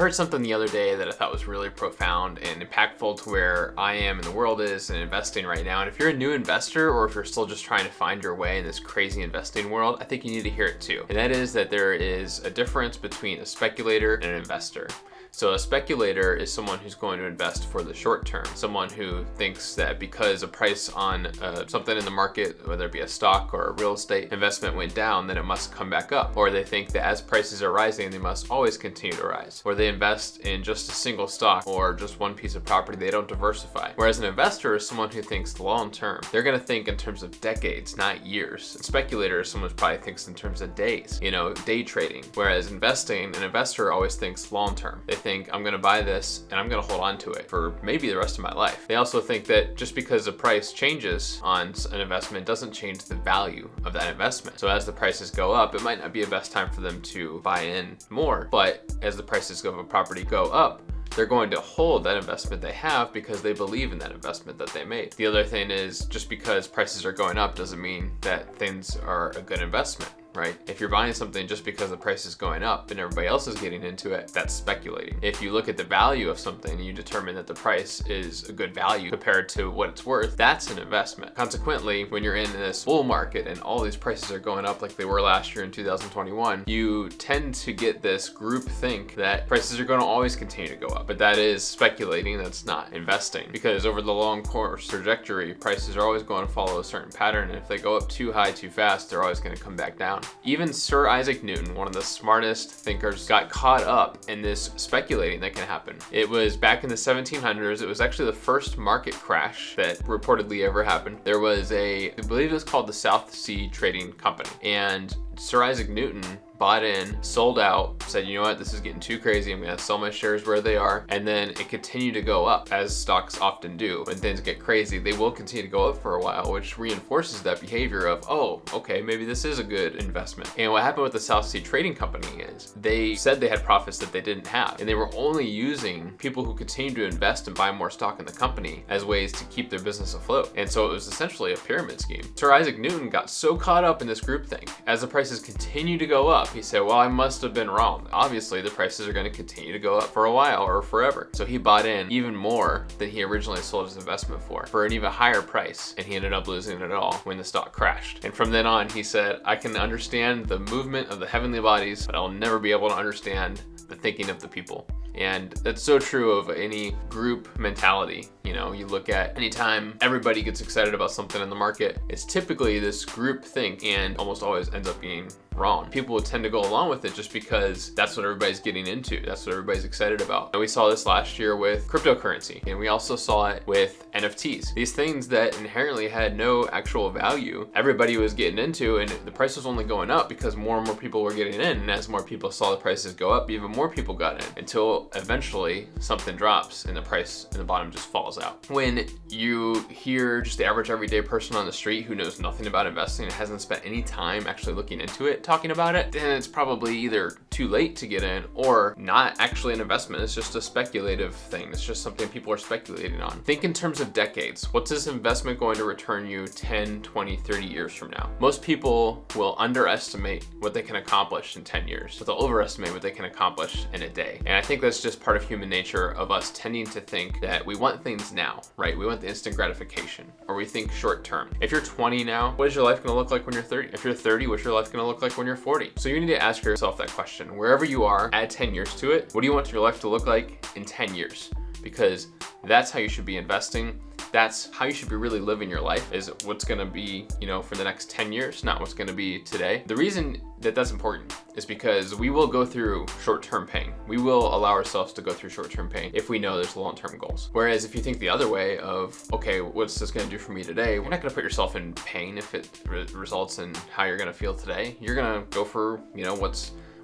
heard something the other day that I thought was really profound and impactful to where I am and the world is in investing right now. And if you're a new investor, or if you're still just trying to find your way in this crazy investing world, I think you need to hear it too. And that is that there is a difference between a speculator and an investor. So a speculator is someone who's going to invest for the short term, someone who thinks that because a price on something in the market, whether it be a stock or a real estate investment, went down, then it must come back up. Or they think that as prices are rising, they must always continue to rise. Or they invest in just a single stock or just one piece of property. They don't diversify. Whereas an investor is someone who thinks long term. They're going to think in terms of decades, not years. A speculator is someone who probably thinks in terms of days, day trading. Whereas investing, an investor always thinks long term. They think, I'm going to buy this and I'm going to hold on to it for maybe the rest of my life. They also think that just because the price changes on an investment doesn't change the value of that investment. So as the prices go up, it might not be the best time for them to buy in more, but as the prices of a property go up, they're going to hold that investment they have because they believe in that investment that they made. The other thing is, just because prices are going up doesn't mean that things are a good investment. Right? If you're buying something just because the price is going up and everybody else is getting into it, that's speculating. If you look at the value of something and you determine that the price is a good value compared to what it's worth, that's an investment. Consequently, when you're in this bull market and all these prices are going up like they were last year in 2021, you tend to get this group think that prices are going to always continue to go up. But that is speculating, that's not investing. Because over the long course trajectory, prices are always going to follow a certain pattern. And if they go up too high too fast, they're always going to come back down. Even Sir Isaac Newton, one of the smartest thinkers, got caught up in this speculating that can happen. It was back in the 1700s. It was actually the first market crash that reportedly ever happened. There was I believe it was called the South Sea Trading Company. And Sir Isaac Newton bought in, sold out, said, you know what, this is getting too crazy. I'm gonna sell my shares where they are. And then it continued to go up, as stocks often do. When things get crazy, they will continue to go up for a while, which reinforces that behavior of, oh, okay, maybe this is a good investment. And what happened with the South Sea Trading Company is they said they had profits that they didn't have. And they were only using people who continued to invest and buy more stock in the company as ways to keep their business afloat. And so it was essentially a pyramid scheme. Sir Isaac Newton got so caught up in this groupthink. As the prices continued to go up, he said, well, I must have been wrong. Obviously, the prices are going to continue to go up for a while or forever. So he bought in even more than he originally sold his investment for an even higher price. And he ended up losing it all when the stock crashed. And from then on, he said, I can understand the movement of the heavenly bodies, but I'll never be able to understand the thinking of the people. And that's so true of any group mentality. You look at anytime everybody gets excited about something in the market, it's typically this group think and almost always ends up being wrong. People would tend to go along with it just because that's what everybody's getting into. That's what everybody's excited about. And we saw this last year with cryptocurrency, and we also saw it with NFTs. These things that inherently had no actual value, everybody was getting into, and the price was only going up because more and more people were getting in. And as more people saw the prices go up, even more people got in, until eventually something drops and the price in the bottom just falls out. When you hear just the average everyday person on the street who knows nothing about investing and hasn't spent any time actually looking into it, talking about it, then it's probably either too late to get in or not actually an investment. It's just a speculative thing. It's just something people are speculating on. Think in terms of decades. What's this investment going to return you 10, 20, 30 years from now? Most people will underestimate what they can accomplish in 10 years, but they'll overestimate what they can accomplish in a day. And I think that's just part of human nature of us tending to think that we want things now, right? We want the instant gratification, or we think short term. If you're 20 now, what is your life gonna look like when you're 30? If you're 30, what's your life gonna look like when you're 40? So you need to ask yourself that question. Wherever you are, add 10 years to it. What do you want your life to look like in 10 years? Because that's how you should be investing. That's how you should be really living your life, is what's gonna be, for the next 10 years, not what's gonna be today. The reason that that's important is because we will go through short-term pain. We will allow ourselves to go through short-term pain if we know there's long-term goals. Whereas if you think the other way of, okay, what's this gonna do for me today? You're not gonna put yourself in pain if it results in how you're gonna feel today. You're gonna go for,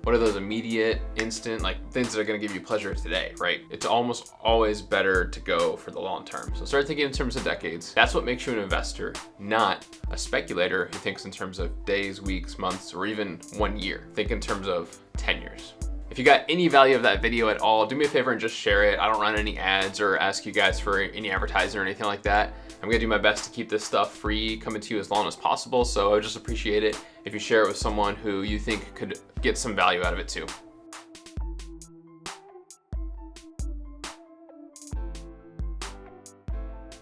what are those immediate, instant, things that are gonna give you pleasure today, right? It's almost always better to go for the long term. So start thinking in terms of decades. That's what makes you an investor, not a speculator who thinks in terms of days, weeks, months, or even 1 year. Think in terms of 10 years. If you got any value of that video at all, do me a favor and just share it. I don't run any ads or ask you guys for any advertising or anything like that. I'm gonna do my best to keep this stuff free, coming to you as long as possible. So I would just appreciate it if you share it with someone who you think could get some value out of it too.